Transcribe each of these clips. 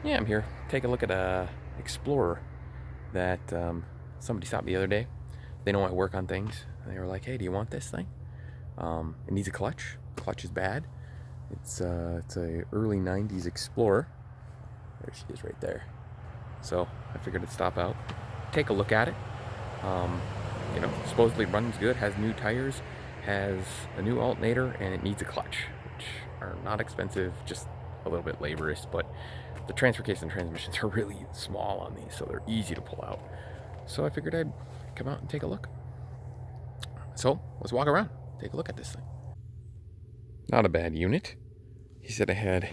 Yeah, I'm here. Take a look at a Explorer that somebody stopped the other day. They know I work on things. They were like, "Hey, do you want this thing? It needs a clutch. Clutch is bad. It's a early '90s Explorer. There she is, right there. So I figured I'd stop out, take a look at it. Um, supposedly runs good, has new tires, has a new alternator, and it needs a clutch, which are not expensive, just a little bit laborious, but the transfer case and transmissions are really small on these, so they're easy to pull out. So I figured I'd come out and take a look. So let's walk around, take a look at this thing. Not a bad unit. He said I had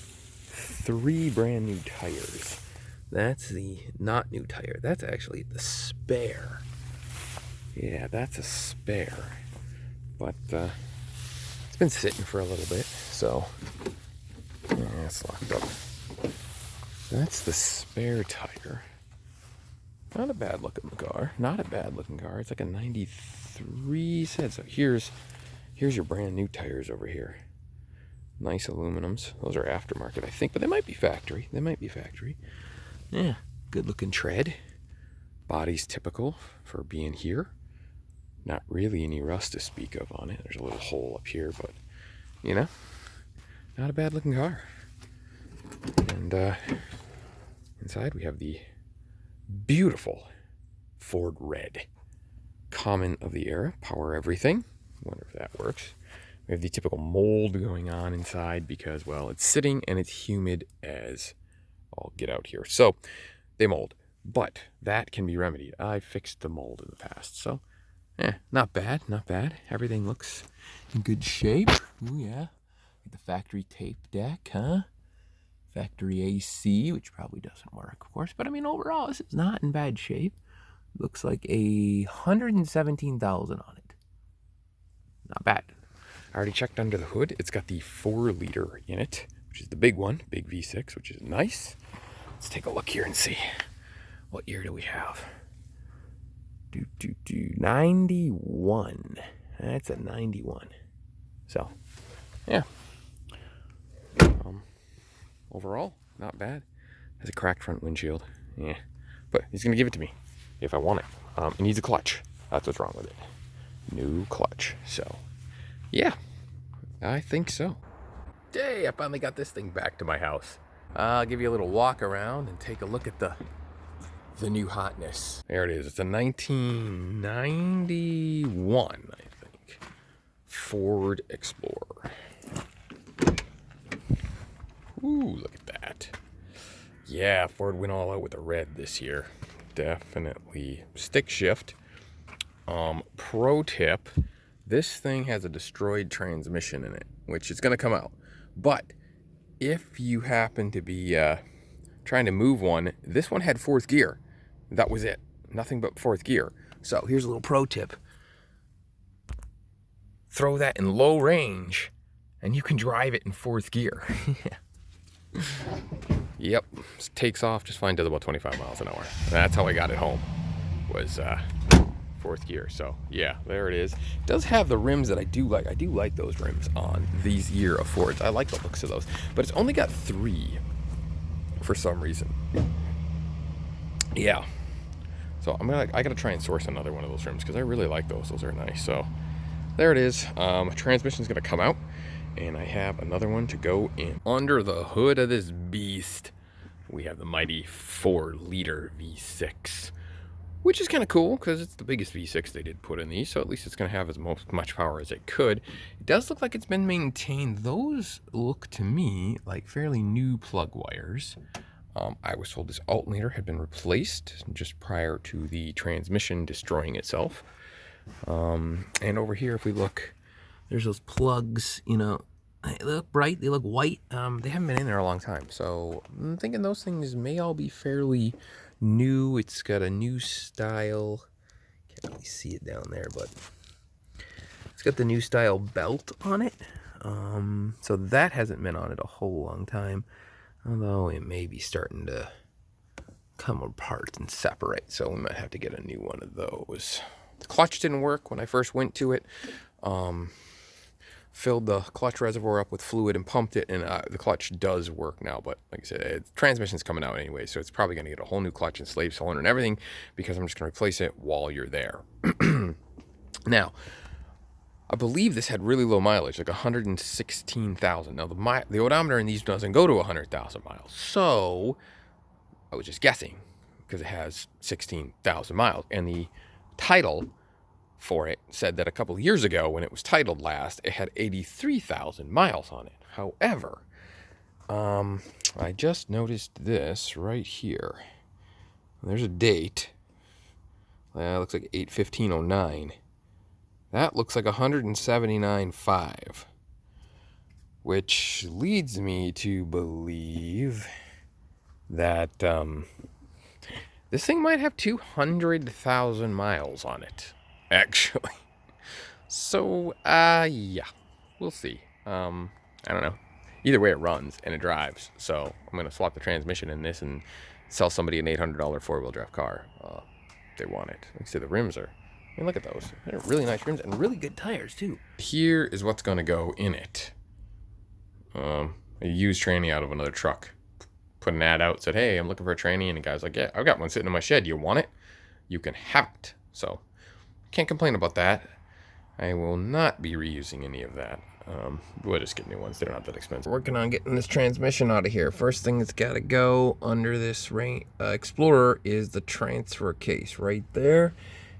3 brand new tires. That's the not new tire. That's actually the spare. Yeah, that's a spare. But it's been sitting for a little bit, so yeah, it's locked up. That's the spare tire. Not a bad looking car. Not a bad looking car. It's like a 93 said. So here's your brand new tires over here. Nice aluminums. Those are aftermarket, I think, but they might be factory. Yeah, good looking tread. Body's typical for being here. Not really any rust to speak of on it. There's a little hole up here, but not a bad looking car. And inside we have the beautiful Ford Red. Common of the era, power everything. Wonder if that works. We have the typical mold going on inside because, well, it's sitting and it's humid as all get out here. So they mold, but that can be remedied. I fixed the mold in the past, so not bad. Everything looks in good shape. Ooh, yeah. The factory tape deck, huh? Factory AC, which probably doesn't work, of course. But I mean, overall, this is not in bad shape. Looks like 117,000 on it. Not bad. I already checked under the hood. It's got the 4-liter in it, which is the big one, big V6, which is nice. Let's take a look here and see. What year do we have? 91. That's a 91. So, yeah. Overall, not bad. Has a cracked front windshield. Yeah. But he's going to give it to me if I want it. It needs a clutch. That's what's wrong with it. New clutch. So, yeah. I think so. Hey, I finally got this thing back to my house. I'll give you a little walk around and take a look at the new hotness. There it is. It's a 1991, I think. Ford Explorer. Ooh, look at that. Yeah, Ford went all out with the red this year. Definitely. Stick shift. Pro tip, this thing has a destroyed transmission in it, which is going to come out. But if you happen to be trying to move one, this one had 4th gear. That was it. Nothing but 4th gear. So here's a little pro tip. Throw that in low range, and you can drive it in 4th gear. Yep. Takes off just fine, does about 25 miles an hour. That's how I got it home, was 4th gear. So yeah, there it is. It does have the rims that I do like. I do like those rims on these year of Fords. I like the looks of those, but it's only got 3 for some reason. Yeah. So I gotta try and source another one of those rims because I really like those. Those are nice. So there it is. Transmission's gonna come out, and I have another one to go in. Under the hood of this beast, we have the mighty 4-liter V6, which is kind of cool because it's the biggest V6 they did put in these. So at least it's gonna have as much power as it could. It does look like it's been maintained. Those look to me like fairly new plug wires. I was told this alternator had been replaced just prior to the transmission destroying itself. And over here, if we look, there's those plugs, they look bright, they look white. They haven't been in there a long time. So I'm thinking those things may all be fairly new. It's got a new style. Can't really see it down there, but it's got the new style belt on it. So that hasn't been on it a whole long time. Although it may be starting to come apart and separate, so we might have to get a new one of those. The clutch didn't work when I first went to it. filled the clutch reservoir up with fluid and pumped it, and the clutch does work now. But like I said, transmission's coming out anyway, so it's probably going to get a whole new clutch and slave cylinder and everything, because I'm just going to replace it while you're there. Now, I believe this had really low mileage, like 116,000. Now, the odometer in these doesn't go to 100,000 miles, so I was just guessing because it has 16,000 miles. And the title for it said that a couple of years ago, when it was titled last, it had 83,000 miles on it. However, I just noticed this right here. There's a date. Looks like 8/15/09. That looks like 179.5, which leads me to believe that this thing might have 200,000 miles on it, actually. So, yeah, we'll see. I don't know. Either way, it runs and it drives. So I'm going to swap the transmission in this and sell somebody an $800 four-wheel drive car. If they want it. Like I said, the rims are... I mean, look at those. They're really nice rims and really good tires, too. Here is what's going to go in it. A used tranny out of another truck. Put an ad out, said, hey, I'm looking for a tranny. And the guy's like, yeah, I've got one sitting in my shed. You want it? You can have it. So, can't complain about that. I will not be reusing any of that. We'll just get new ones. They're not that expensive. Working on getting this transmission out of here. First thing that's got to go under this Explorer is the transfer case right there.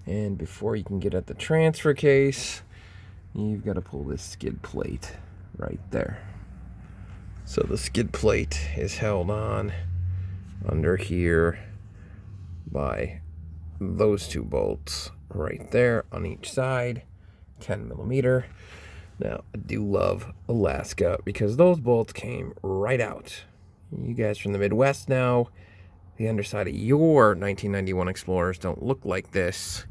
And before you can get at the transfer case, you've got to pull this skid plate right there. So the skid plate is held on under here by those two bolts right there on each side, 10 millimeter. Now, I do love Alaska because those bolts came right out. You guys from the Midwest know the underside of your 1991 Explorers don't look like this.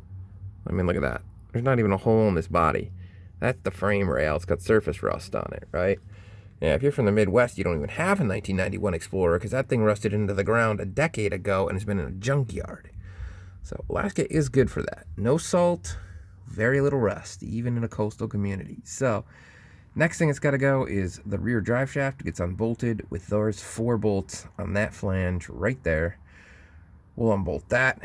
I mean, look at that. There's not even a hole in this body. That's the frame rail. It's got surface rust on it, right? Yeah, if you're from the Midwest, you don't even have a 1991 Explorer because that thing rusted into the ground a decade ago and has been in a junkyard. So Alaska is good for that. No salt, very little rust, even in a coastal community. So next thing it's got to go is the rear drive shaft. It gets unbolted with those 4 bolts on that flange right there. We'll unbolt that.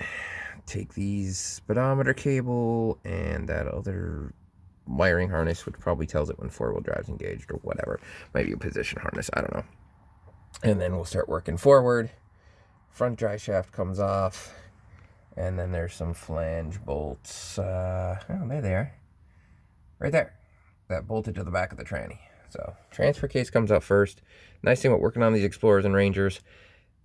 Take these speedometer cable and that other wiring harness, which probably tells it when four-wheel drive's engaged or whatever. Maybe a position harness, I don't know. And then we'll start working forward. Front drive shaft comes off. And then there's some flange bolts. Oh, there they are. Right there. That bolted to the back of the tranny. So, transfer case comes out first. Nice thing about working on these Explorers and Rangers,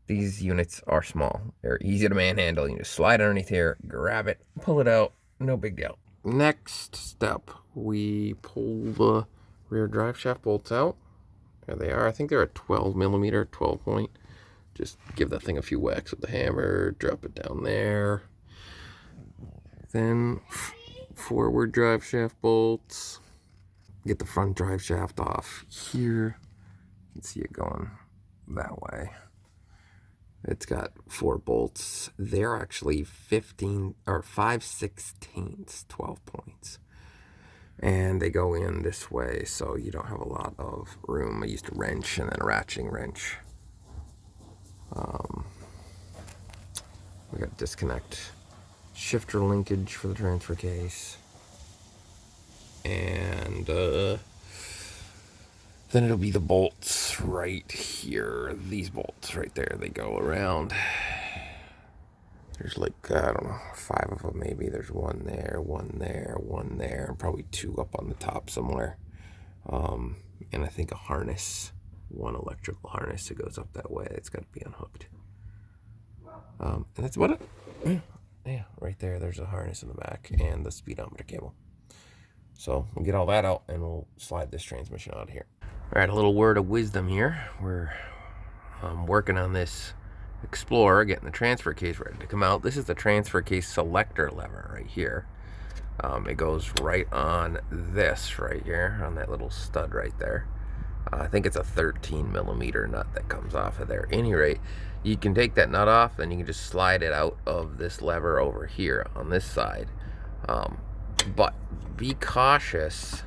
these units are small. They're easy to manhandle. You can just slide underneath here, grab it, pull it out. No big deal. Next step, we pull the rear drive shaft bolts out. There they are. I think they're a 12 millimeter, 12 point. Just give that thing a few whacks with the hammer, drop it down there. Then forward drive shaft bolts. Get the front drive shaft off here. You can see it going that way. It's got 4 bolts. They're actually 15 or 5/16, 12 points. And they go in this way, so you don't have a lot of room. I used a wrench and then a ratcheting wrench. We got disconnect shifter linkage for the transfer case. And then it'll be the bolts right here. These bolts right there, they go around. There's like, I don't know, 5 of them maybe. There's one there, one there, one there, and probably 2 up on the top somewhere. And I think a harness, one electrical harness that goes up that way. It's got to be unhooked. And that's about it. Yeah, right there, there's a harness in the back and the speedometer cable. So we'll get all that out and we'll slide this transmission out of here. All right, a little word of wisdom here. We're working on this Explorer, getting the transfer case ready to come out. This is the transfer case selector lever right here. It goes right on this right here, on that little stud right there. I think it's a 13 millimeter nut that comes off of there. At any rate, you can take that nut off and you can just slide it out of this lever over here on this side. But be cautious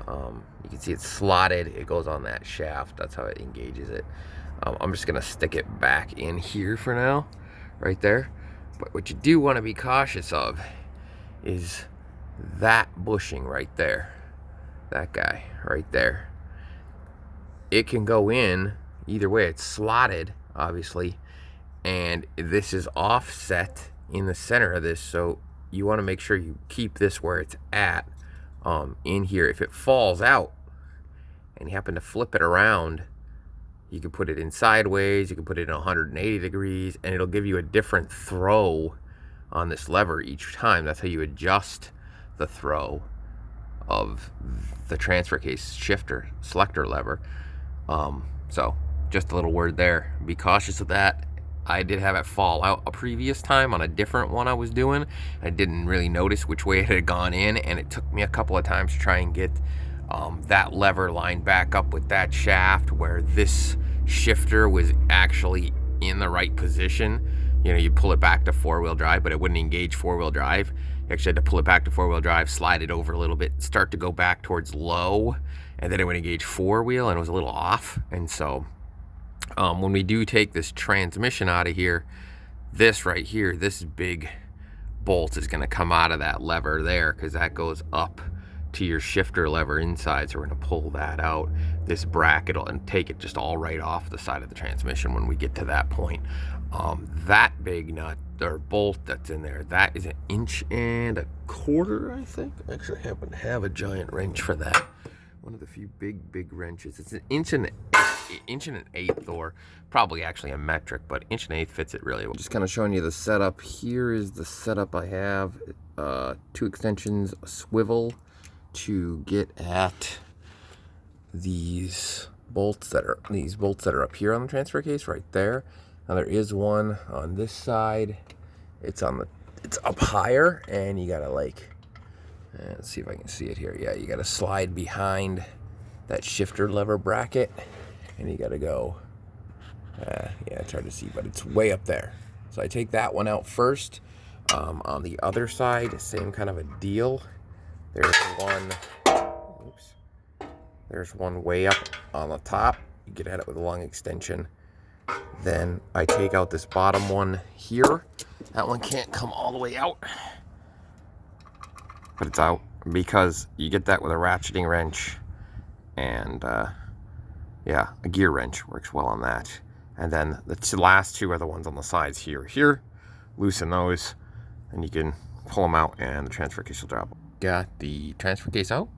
You can see it's slotted. It goes on that shaft. That's how it engages it. I'm just gonna stick it back in here for now, right there. But what you do want to be cautious of is that bushing right there. That guy right there. It can go in either way. It's slotted, obviously, and this is offset in the center of this, so you want to make sure you keep this where it's at in here. If it falls out and you happen to flip it around, you can put it in sideways, you can put it in 180 degrees, and it'll give you a different throw on this lever each time. That's how you adjust the throw of the transfer case shifter selector lever. So just a little word there. Be cautious of that. I did have it fall out a previous time on a different one I was doing. I didn't really notice which way it had gone in, and it took me a couple of times to try and get that lever lined back up with that shaft where this shifter was actually in the right position. You know, you pull it back to four-wheel drive, but it wouldn't engage four-wheel drive. You actually had to pull it back to four-wheel drive, slide it over a little bit, start to go back towards low, and then it would engage four-wheel, and it was a little off. And so when we do take this transmission out of here, this right here, this big bolt is going to come out of that lever there, because that goes up to your shifter lever inside. So we're going to pull that out, this bracket, and take it just all right off the side of the transmission when we get to that point. That big nut or bolt that's in there, that is 1.25 inches, I think. I actually happen to have a giant wrench for that. One of the few big wrenches. It's 1.1 inches, or probably actually a metric, but 1.1 inches fits it really well. Just kind of showing you the setup. Here is the setup I have. 2 extensions, a swivel to get at these bolts that are up here on the transfer case right there. Now there is one on this side. It's up higher, and you gotta let's see if I can see it here. Yeah, you gotta slide behind that shifter lever bracket, and you gotta go. Yeah, it's hard to see, but it's way up there. So I take that one out first. On the other side, same kind of a deal. There's one way up on the top. You get at it with a long extension. Then I take out this bottom one here. That one can't come all the way out, but it's out because you get that with a ratcheting wrench, and yeah, a gear wrench works well on that. And then the last two are the ones on the sides here. Loosen those, and you can pull them out, and the transfer case will drop. Got the transfer case out.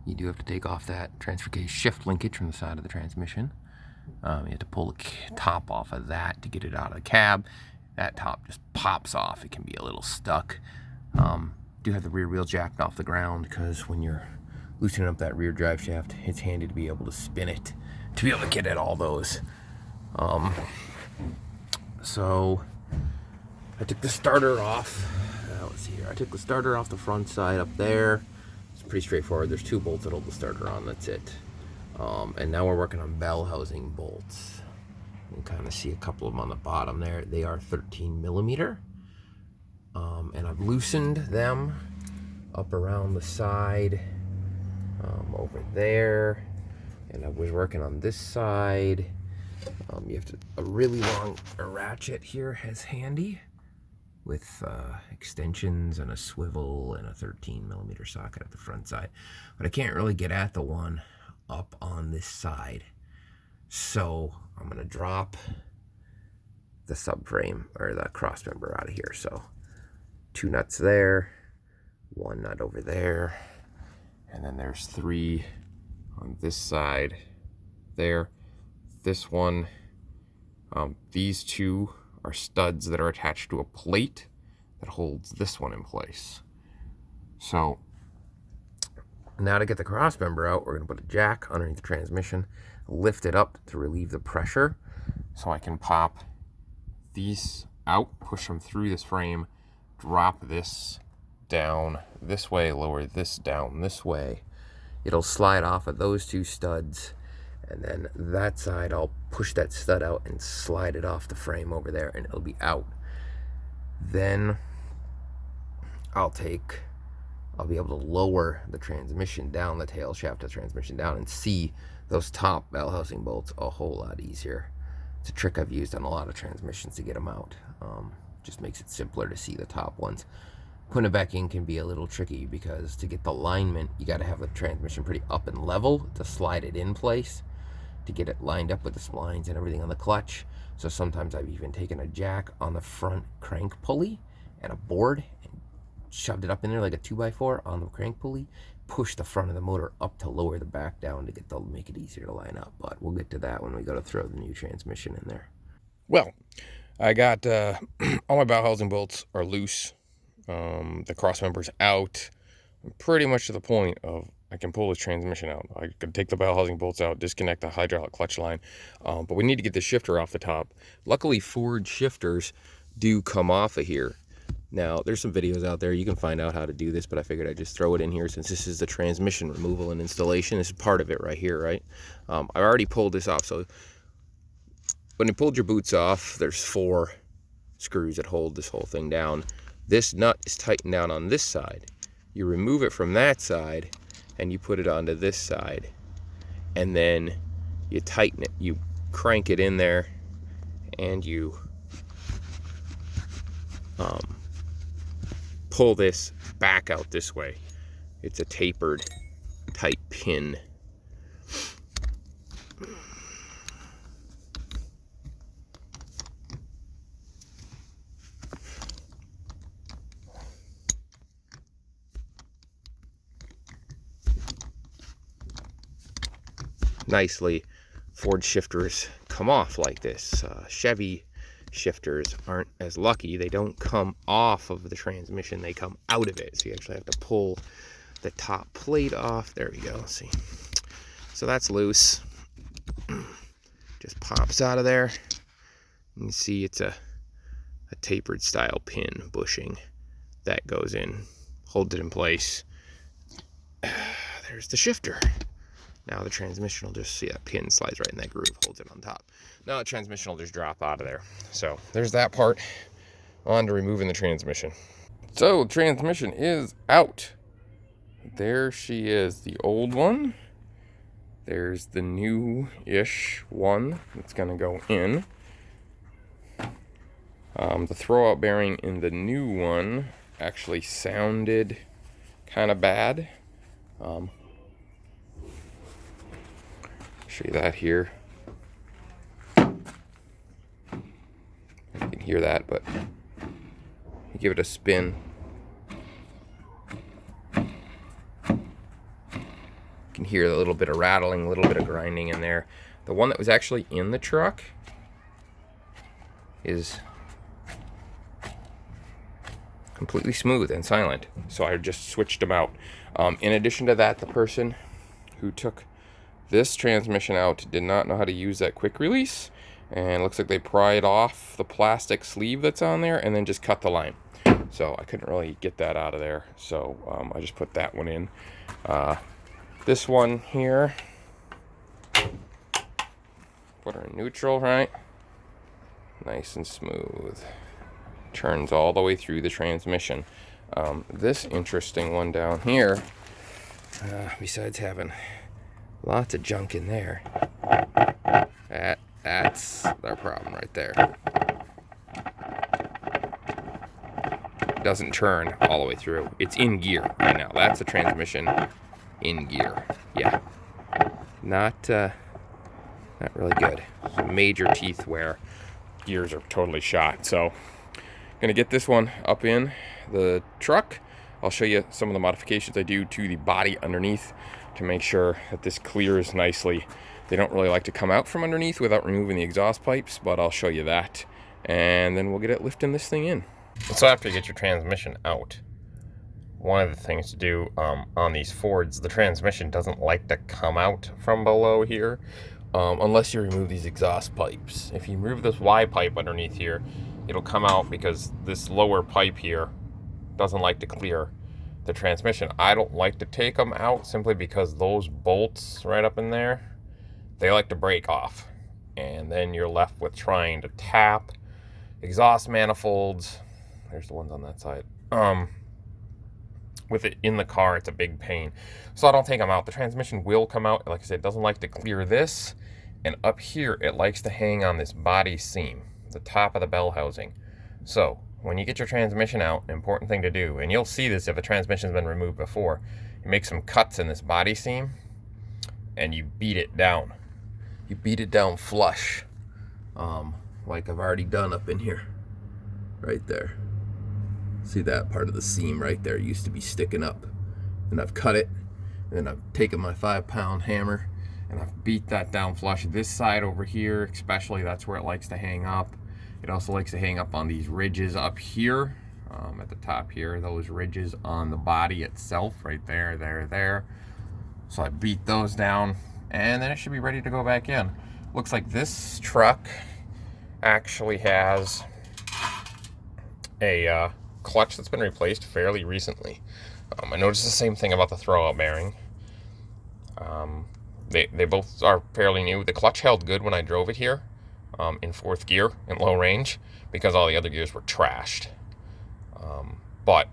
You do have to take off that transfer case shift linkage from the side of the transmission. You have to pull the top off of that to get it out of the cab. That top just pops off. It can be a little stuck. Do have the rear wheel jacked off the ground, because when you're loosening up that rear drive shaft, it's handy to be able to spin it, to be able to get at all those. So I took the starter off. Let's see here. I took the starter off the front side up there. It's pretty straightforward. There's 2 bolts that hold the starter on. That's it. And now we're working on Bellhousing bolts. You can kind of see a couple of them on the bottom there. They are 13 millimeter. And I've loosened them up around the side, over there. And I was working on this side. You have a really long ratchet here is handy, with extensions and a swivel and a 13 millimeter socket at the front side. But I can't really get at the one up on this side. So I'm gonna drop the subframe or the crossmember out of here. So 2 nuts there, 1 nut over there, and then there's 3 on this side there. This one, these 2 are studs that are attached to a plate that holds this one in place. So now to get the crossmember out, we're going to put a jack underneath the transmission, lift it up to relieve the pressure, so I can pop these out, push them through this frame, drop this down this way, lower this down this way. It'll slide off of those 2 studs, and then that side I'll push that stud out and slide it off the frame over there, and it'll be out. Then I'll take I'll be able to lower the transmission down, the tail shaft of the transmission down, and see those top bell housing bolts a whole lot easier. It's a trick I've used on a lot of transmissions to get them out. Just makes it simpler to see the top ones. Putting it back in can be a little tricky because to get the alignment, you got to have the transmission pretty up and level to slide it in place, to get it lined up with the splines and everything on the clutch. So sometimes I've even taken a jack on the front crank pulley and a board and shoved it up in there like a 2x4 on the crank pulley, push the front of the motor up to lower the back down to make it easier to line up. But we'll get to that when we go to throw the new transmission in there. Well, I got all my Bellhousing bolts are loose. The cross member's out. I'm pretty much to the point of I can pull this transmission out. I can take the Bellhousing bolts out, disconnect the hydraulic clutch line, but we need to get the shifter off the top. Luckily, Ford shifters do come off of here. Now, there's some videos out there. You can find out how to do this, but I figured I'd just throw it in here since this is the transmission removal and installation. This is part of it right here, right? I already pulled this off. So when you pulled your boots off, there's 4 screws that hold this whole thing down. This nut is tightened down on this side. You remove it from that side and you put it onto this side, and then you tighten it, you crank it in there, and you pull this back out this way. It's a tapered type pin. Nicely, Ford shifters come off like this. Chevy shifters aren't as lucky. They don't come off of the transmission, they come out of it. So you actually have to pull the top plate off. There we go, see. So that's loose. Just pops out of there. You can see it's a tapered style pin bushing that goes in, holds it in place. There's the shifter. Now the transmission will just, see that pin slides right in that groove, holds it on top. Now the transmission will just drop out of there. So there's that part. On to removing the transmission. So transmission is out. There she is, the old one. There's the new-ish one that's gonna go in. The throwout bearing in the new one actually sounded kind of bad. Show you that here. You can hear that, but you give it a spin. You can hear a little bit of rattling, a little bit of grinding in there. The one that was actually in the truck is completely smooth and silent, so I just switched them out. In addition to that, the person who took this transmission out did not know how to use that quick release, and it looks like they pried off the plastic sleeve that's on there and then just cut the line. So I couldn't really get that out of there, so I just put that one in. This one here, put her in neutral, right? Nice and smooth. Turns all the way through the transmission. This interesting one down here, besides having lots of junk in there, that's their problem right there. Doesn't turn all the way through. It's in gear right now. That's a transmission in gear. Yeah, not really good. Some major teeth wear. Gears are totally shot. So gonna get this one up in the truck. I'll show you some of the modifications I do to the body underneath to make sure that this clears nicely. They don't really like to come out from underneath without removing the exhaust pipes, but I'll show you that, and then we'll get it lifting this thing in. So after you get your transmission out, one of the things to do on these Fords, the transmission doesn't like to come out from below here unless you remove these exhaust pipes. If you remove this Y pipe underneath here, it'll come out because this lower pipe here doesn't like to clear the transmission. I don't like to take them out simply because those bolts right up in there, they like to break off, and then you're left with trying to tap exhaust manifolds. There's the ones on that side, with it in the car, it's a big pain. So I don't take them out. The transmission will come out. Like I said, it doesn't like to clear this. And up here, it likes to hang on this body seam, the top of the bell housing. So when you get your transmission out, an important thing to do, and you'll see this if a transmission's been removed before, you make some cuts in this body seam and you beat it down. You beat it down flush, like I've already done up in here, right there. See that part of the seam right there used to be sticking up, and I've cut it, and then I've taken my 5-pound hammer and I've beat that down flush. This side over here especially, that's where it likes to hang up. It also likes to hang up on these ridges up here, at the top here, those ridges on the body itself, right there, there. So I beat those down, and then it should be ready to go back in. Looks like this truck actually has a clutch that's been replaced fairly recently. I noticed the same thing about the throwout bearing. They both are fairly new. The clutch held good when I drove it here in 4th gear in low range because all the other gears were trashed. But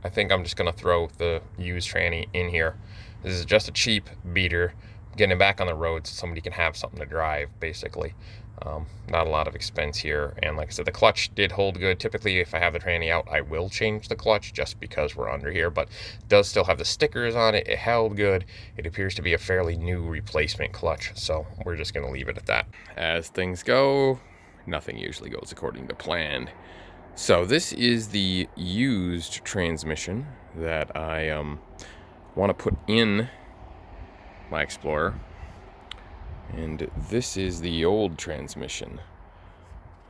I think I'm just going to throw the used tranny in here. This is just a cheap beater, getting it back on the road so somebody can have something to drive, basically. Not a lot of expense here, and like I said, the clutch did hold good. Typically, if I have the tranny out, I will change the clutch just because we're under here, but it does still have the stickers on it. It held good. It appears to be a fairly new replacement clutch, so we're just going to leave it at that. As things go, nothing usually goes according to plan. So this is the used transmission that I want to put in my Explorer. And this is the old transmission.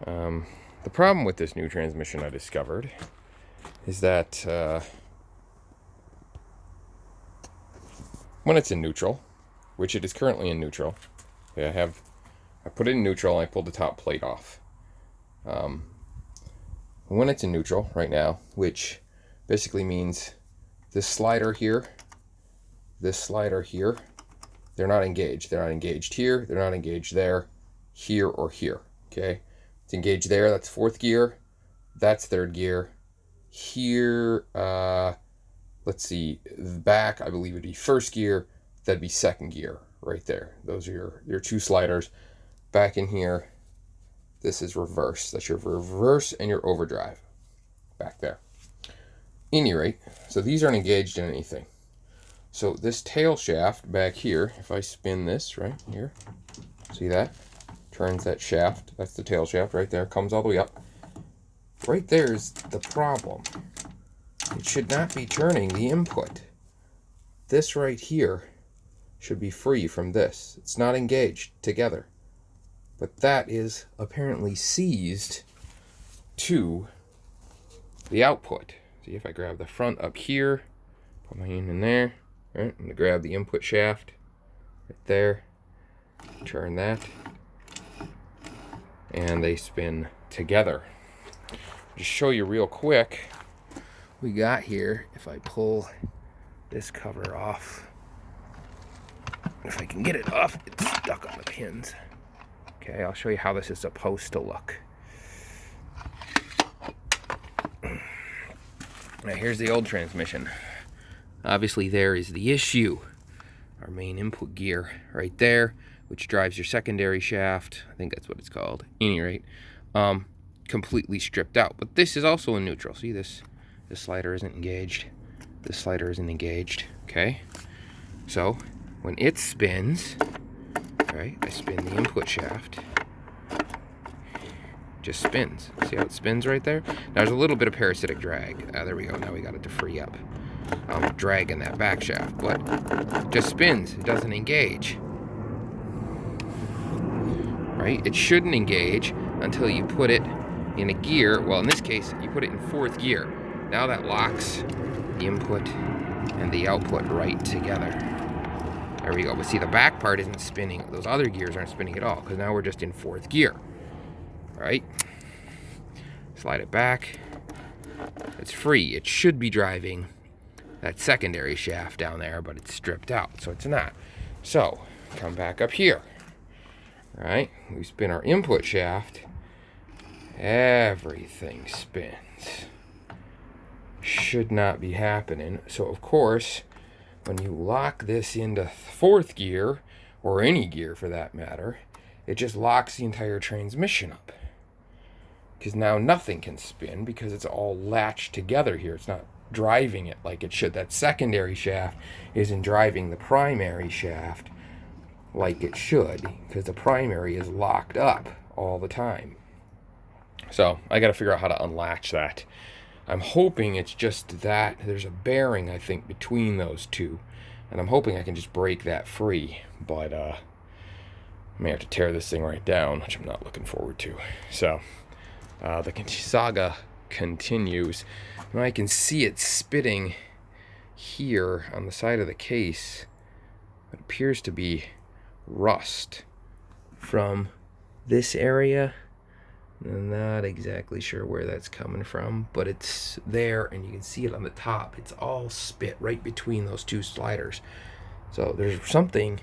The problem with this new transmission I discovered is that when it's in neutral, which it is currently in neutral, okay, I put it in neutral and I pulled the top plate off. When it's in neutral right now, which basically means this slider here, they're not engaged. They're not engaged here. They're not engaged there, here, or here. Okay? It's engaged there. That's 4th gear. That's 3rd gear. Here, let's see, back, I believe would be 1st gear. That'd be 2nd gear right there. Those are your 2 sliders. Back in here, this is reverse. That's your reverse and your overdrive. Back there. Any rate, so these aren't engaged in anything. So this tail shaft back here, if I spin this right here, see that? Turns that shaft. That's the tail shaft right there. Comes all the way up. Right there is the problem. It should not be turning the input. This right here should be free from this. It's not engaged together. But that is apparently seized to the output. See, if I grab the front up here, put my hand in there. Right, I'm going to grab the input shaft right there, turn that, and they spin together. Just show you real quick, we got here, if I pull this cover off, if I can get it off, it's stuck on the pins. Okay, I'll show you how this is supposed to look. Now here's the old transmission. Obviously there is the issue. Our main input gear right there, which drives your secondary shaft. I think that's what it's called. At any rate, completely stripped out. But this is also in neutral. See, this slider isn't engaged. This slider isn't engaged. Okay? So, when it spins, right, I spin the input shaft. Just spins. See how it spins right there? Now, there's a little bit of parasitic drag. There we go. Now we got it to free up. Dragging that back shaft, but it just spins. It doesn't engage. Right? It shouldn't engage until you put it in a gear. Well, in this case, you put it in 4th gear. Now that locks the input and the output right together. There we go. But see, the back part isn't spinning. Those other gears aren't spinning at all because now we're just in 4th gear. Right? Slide it back. It's free. It should be driving that secondary shaft down there, but it's stripped out, so it's not. So, come back up here. Right? We spin our input shaft. Everything spins. should not be happening. So of course, when you lock this into 4th gear, or any gear for that matter, it just locks the entire transmission up. Because now nothing can spin because it's all latched together here. It's not driving it like it should. That secondary shaft isn't driving the primary shaft like it should, because the primary is locked up all the time. So I got to figure out how to unlatch that. I'm hoping it's just that there's a bearing, I think, between those two, and I'm hoping I can just break that free, but I may have to tear this thing right down, which I'm not looking forward to. So the saga continues. Now I can see it spitting here on the side of the case. It appears to be rust from this area. I'm not exactly sure where that's coming from, but it's there, and you can see it on the top. It's all spit right between those two sliders. So there's something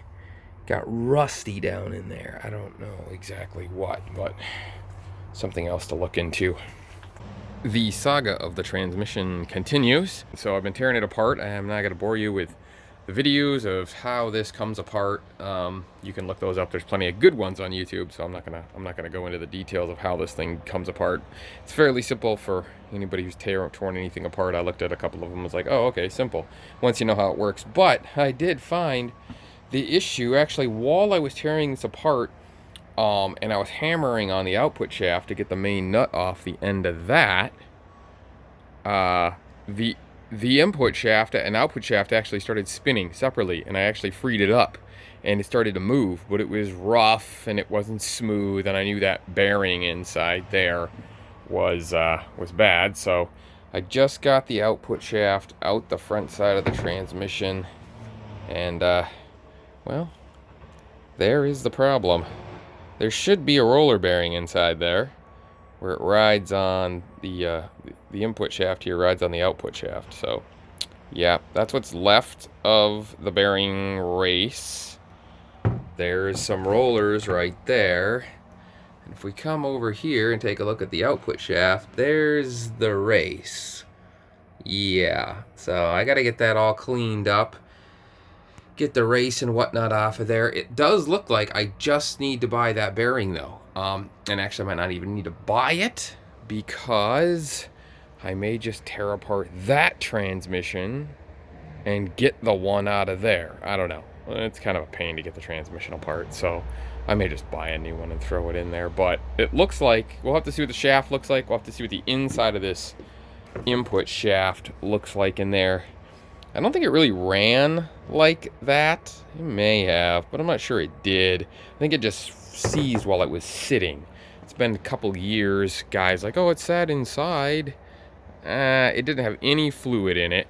got rusty down in there. I don't know exactly what, but something else to look into. The saga of the transmission continues. So I've been tearing it apart. I am not going to bore you with the videos of how this comes apart. You can look those up. There's plenty of good ones on YouTube, so I'm not gonna go into the details of how this thing comes apart. It's fairly simple for anybody who's torn anything apart. I looked at a couple of them, was like, oh, okay, simple, once you know how it works. But I did find the issue actually while I was tearing this apart, and I was hammering on the output shaft to get the main nut off the end of that. The input shaft and output shaft actually started spinning separately, and I actually freed it up and it started to move, but it was rough and it wasn't smooth, and I knew that bearing inside there was bad. So I just got the output shaft out the front side of the transmission, and well, there is the problem. There should be a roller bearing inside there where it rides on the input shaft here, rides on the output shaft. So yeah, that's what's left of the bearing race. There's some rollers right there, and if we come over here and take a look at the output shaft, there's the race. Yeah, so I gotta get that all cleaned up, get the race and whatnot off of there. It does look like I just need to buy that bearing though. And actually I might not even need to buy it, because I may just tear apart that transmission and get the one out of there. I don't know. It's kind of a pain to get the transmission apart, so I may just buy a new one and throw it in there. But it looks like, we'll have to see what the shaft looks like. We'll have to see what the inside of this input shaft looks like in there. I don't think it really ran like that. It may have, but I'm not sure it did. I think it just seized while it was sitting. It's been a couple years. Guys like, oh, it sat inside. It didn't have any fluid in it.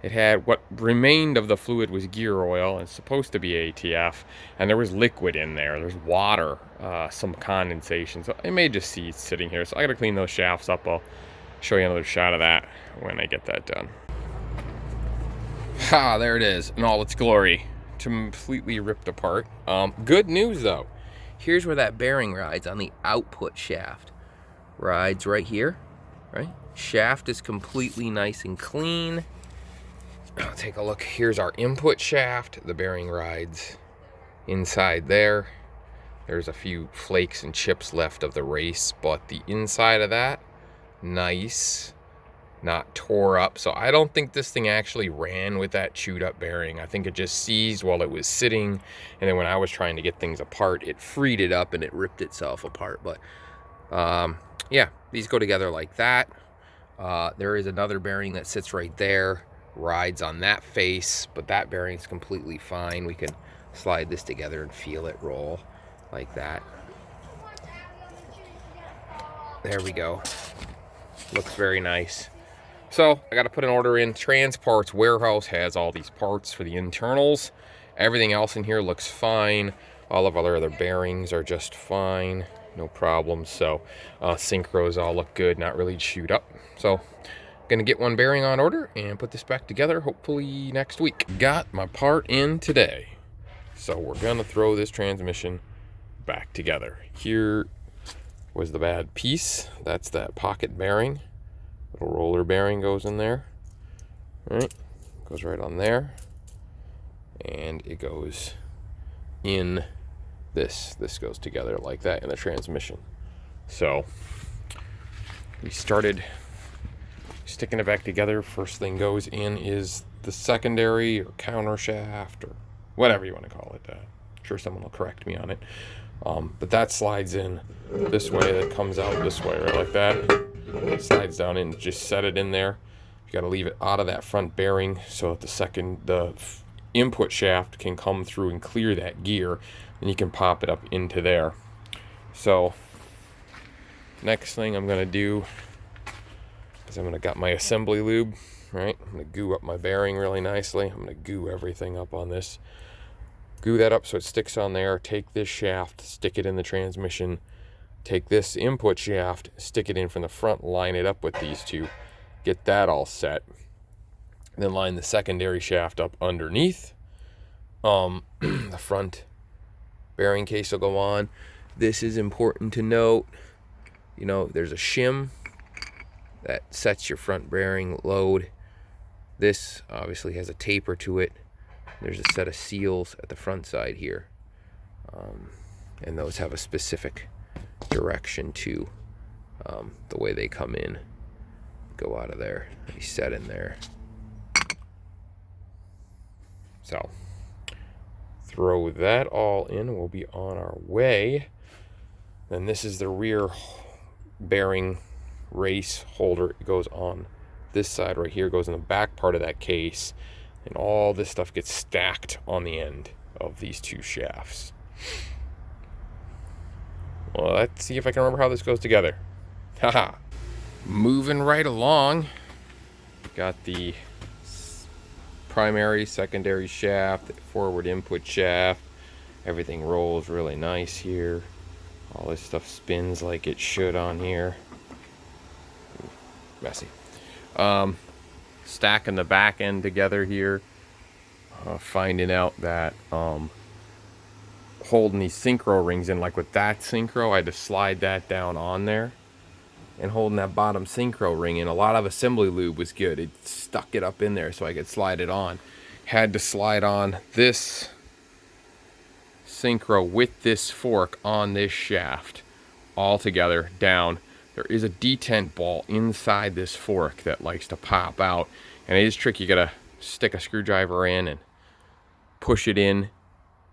It had, what remained of the fluid was gear oil, and it's supposed to be ATF, and there was liquid in there. There's water, some condensation. So it may just see sitting here. So I gotta clean those shafts up. I'll show you another shot of that when I get that done. Ha, there it is in all its glory, completely ripped apart. Good news though, here's where that bearing rides on the output shaft. Rides right here, right? Shaft is completely nice and clean. I'll take a look. Here's our input shaft. The bearing rides inside there. There's a few flakes and chips left of the race, but the inside of that, nice, not tore up. So I don't think this thing actually ran with that chewed up bearing. I think it just seized while it was sitting, and then when I was trying to get things apart, it freed it up and it ripped itself apart. But yeah, these go together like that. There is another bearing that sits right there, rides on that face, but that bearing's completely fine. We can slide this together and feel it roll like that. There we go. Looks very nice. So I got to put an order in. Transparts warehouse has all these parts for the internals. Everything else in here looks fine. All of our other bearings are just fine, no problems. So synchros all look good, not really chewed up. So gonna get one bearing on order and put this back together hopefully next week. Got my part in today, so we're gonna throw this transmission back together. Here was the bad piece. That's that pocket bearing Little roller bearing goes in there. Right? Goes right on there. And it goes in this. This goes together like that in the transmission. So we started sticking it back together. First thing goes in is the secondary or counter shaft or whatever you want to call it. I'm sure someone will correct me on it. But that slides in this way, that comes out this way, right, like that. It slides down in, just set it in there. You got to leave it out of that front bearing so that the input shaft can come through and clear that gear, and you can pop it up into there. So next thing I'm going to do is I'm going to got my assembly lube, right? I'm going to goo up my bearing really nicely. I'm going to goo everything up on this. Goo that up so it sticks on there. Take this shaft, stick it in the transmission. Take this input shaft, stick it in from the front, line it up with these two. Get that all set. Then line the secondary shaft up underneath. The front bearing case will go on. This is important to note. You know, there's a shim that sets your front bearing load. This obviously has a taper to it. There's a set of seals at the front side here. And those have a specific direction to the way they come in. Go out of there. They set in there. So throw that all in. We'll be on our way. Then this is the rear bearing race holder. It goes on this side right here. It goes in the back part of that case. And all this stuff gets stacked on the end of these two shafts. Well, let's see if I can remember how this goes together. Haha. Moving right along. Got the primary, secondary shaft, forward input shaft. Everything rolls really nice here. All this stuff spins like it should on here. Messy. Stacking the back end together here. Finding out that holding these synchro rings in, like with that synchro, I had to slide that down on there. And holding that bottom synchro ring in, a lot of assembly lube was good. It stuck it up in there so I could slide it on. Had to slide on this synchro with this fork on this shaft all together down. There is a detent ball inside this fork that likes to pop out, and it is tricky. You gotta stick a screwdriver in and push it in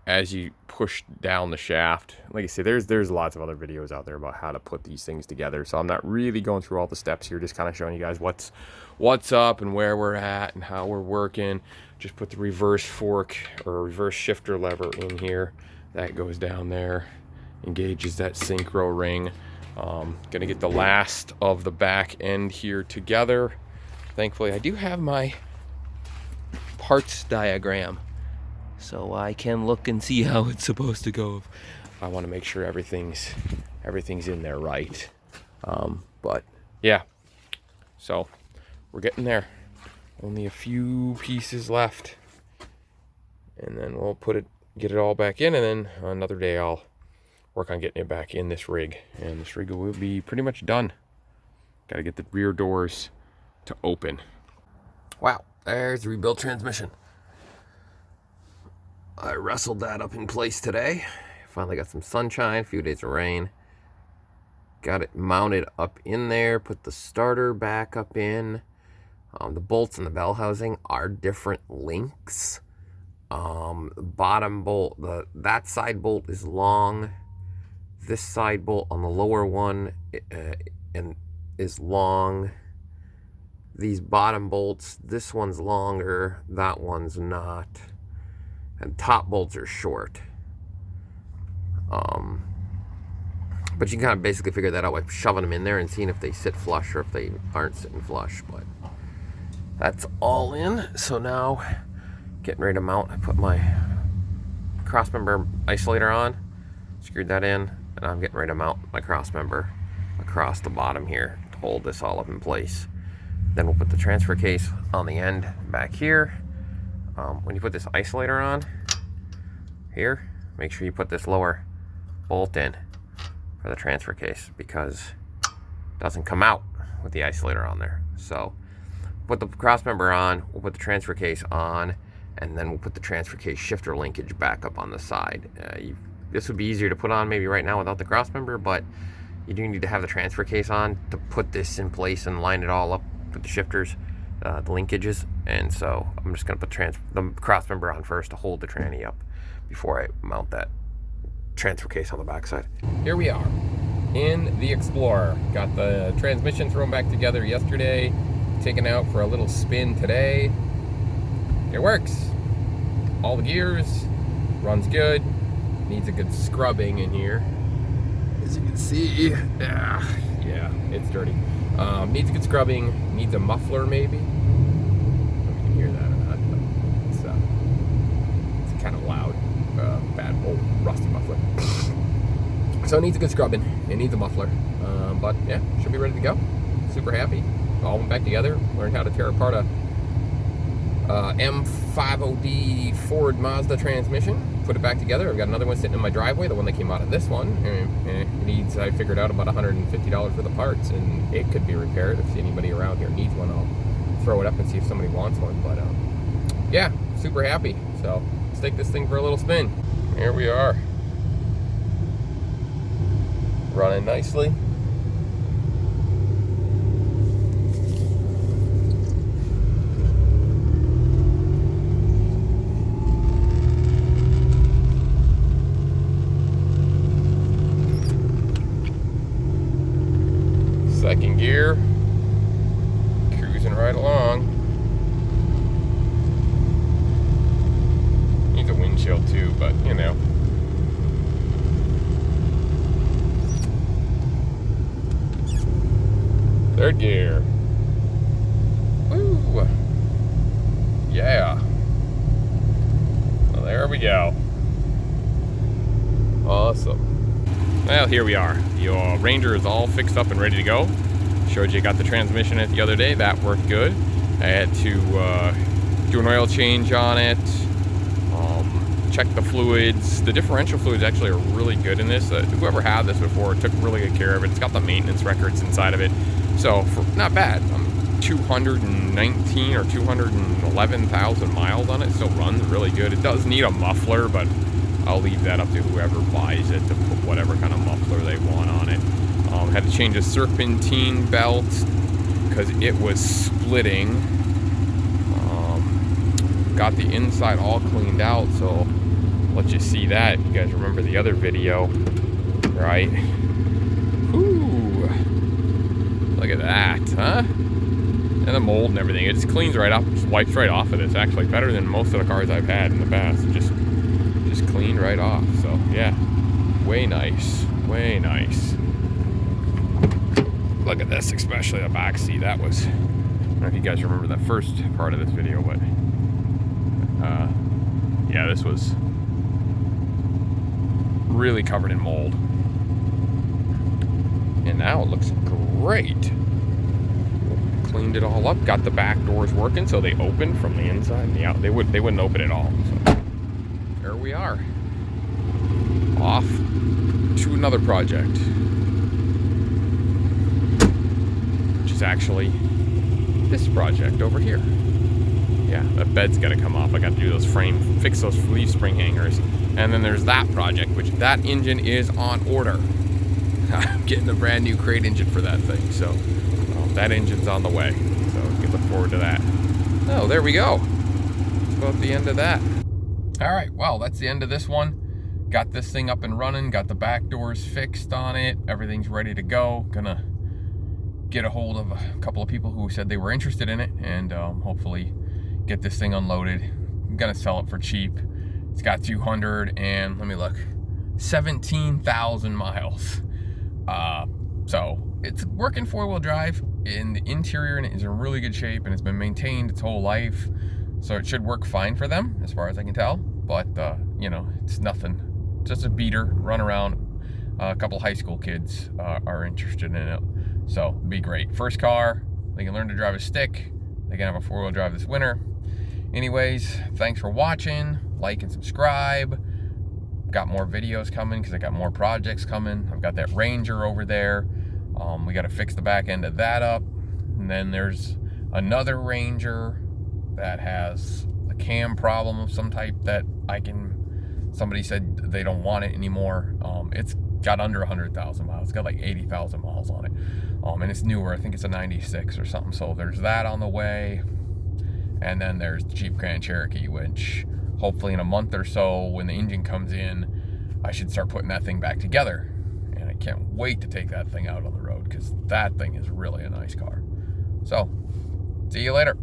as you push down the shaft. Like I said, there's lots of other videos out there about how to put these things together, so I'm not really going through all the steps here, just kind of showing you guys what's up and where we're at and how we're working. Just put the reverse fork or reverse shifter lever in here. That goes down there, engages that synchro ring. Gonna get the last of the back end here together. Thankfully, I do have my parts diagram, so I can look and see how it's supposed to go. I want to make sure everything's in there right. But yeah, so we're getting there. Only a few pieces left, and then we'll get it all back in, and then another day I'll work on getting it back in this rig, and this rig will be pretty much done. Got to get the rear doors to open. Wow, there's the rebuilt transmission. I wrestled that up in place today. Finally got some sunshine, a few days of rain. Got it mounted up in there, put the starter back up in. The bolts in the bell housing are different links. Bottom bolt, that side bolt is long. This side bolt on the lower one is long. These bottom bolts, this one's longer, that one's not. And top bolts are short. But you can kind of basically figure that out by shoving them in there and seeing if they sit flush or if they aren't sitting flush. But that's all in. So now, getting ready to mount. I put my Crossmember Isolator on, screwed that in, and I'm getting ready to mount my Crossmember across the bottom here to hold this all up in place. Then we'll put the transfer case on the end back here. When you put this isolator on here, make sure you put this lower bolt in for the transfer case, because it doesn't come out with the isolator on there. So put the crossmember on, we'll put the transfer case on, and then we'll put the transfer case shifter linkage back up on the side. This would be easier to put on maybe right now without the crossmember, but you do need to have the transfer case on to put this in place and line it all up with the shifters, the linkages. And so I'm just gonna put the crossmember on first to hold the tranny up before I mount that transfer case on the backside. Here we are in the Explorer. Got the transmission thrown back together yesterday, taken out for a little spin today. It works. All the gears, runs good. Needs a good scrubbing in here. As you can see, yeah, it's dirty. Needs a good scrubbing. Needs a muffler maybe. I don't know if you can hear that or not, but it's kind of loud. Bad old rusty muffler. So it needs a good scrubbing. It needs a muffler. But yeah, should be ready to go. Super happy. All went back together. Learned how to tear apart a M5OD Ford Mazda transmission. Put it back together. I've got another one sitting in my driveway, the one that came out of this one. It needs, I figured out, about $150 for the parts, and it could be repaired. If anybody around here needs one, I'll throw it up and see if somebody wants one. But yeah, super happy. So let's take this thing for a little spin. Here we are. Running nicely. Second gear, cruising right along. Needs a windshield too, but you know. Third gear. Woo! Yeah. Well, there we go. Awesome. Well, here we are. Your Ranger is all fixed up and ready to go. Showed you got the transmission in it the other day. That worked good. I had to do an oil change on it, check the fluids. The differential fluids actually are really good in this. Whoever had this before took really good care of it. It's got the maintenance records inside of it. So, not bad. 219 or 211,000 miles on it. Still runs really good. It does need a muffler, but I'll leave that up to whoever buys it to put whatever kind of muffler they want on it. Had to change a serpentine belt because it was splitting. Got the inside all cleaned out, so I'll let you see that. You guys remember the other video, right? Ooh, look at that, huh? And the mold and everything. It just cleans right up, just wipes right off of this. Actually, better than most of the cars I've had in the past. Just cleaned right off. So yeah, way nice, way nice. Look at this, especially the back seat. That was, I don't know if you guys remember that first part of this video, but yeah, this was really covered in mold. And now it looks great. Cleaned it all up, got the back doors working so they open from the inside and the out. They wouldn't open at all. So there we are. Off to another project. Which is actually this project over here. Yeah, that bed's gotta come off. I gotta do those fix those leaf spring hangers. And then there's that project, which that engine is on order. I'm getting a brand new crate engine for that thing. So that engine's on the way. So you can look forward to that. Oh, there we go. That's about the end of that. All right, well, that's the end of this one. Got this thing up and running, got the back doors fixed on it. Everything's ready to go. Gonna get a hold of a couple of people who said they were interested in it and hopefully get this thing unloaded. I'm gonna sell it for cheap. It's got 200 and, let me look, 17,000 miles. So it's working 4-wheel drive, and the interior is in really good shape, and it's been maintained its whole life. So it should work fine for them, as far as I can tell. But, you know, it's nothing. Just a beater, run around. A couple high school kids are interested in it. So it'd be great. First car, they can learn to drive a stick. They can have a 4-wheel drive this winter. Anyways, thanks for watching. Like and subscribe. Got more videos coming because I got more projects coming. I've got that Ranger over there. We got to fix the back end of that up. And then there's another Ranger that has a cam problem of some type that somebody said they don't want it anymore. It's got under 100,000 miles. It's got like 80,000 miles on it. And it's newer. I think it's a 96 or something. So there's that on the way. And then there's the Jeep Grand Cherokee, which hopefully in a month or so, when the engine comes in, I should start putting that thing back together. And I can't wait to take that thing out on the road, because that thing is really a nice car. So, see you later.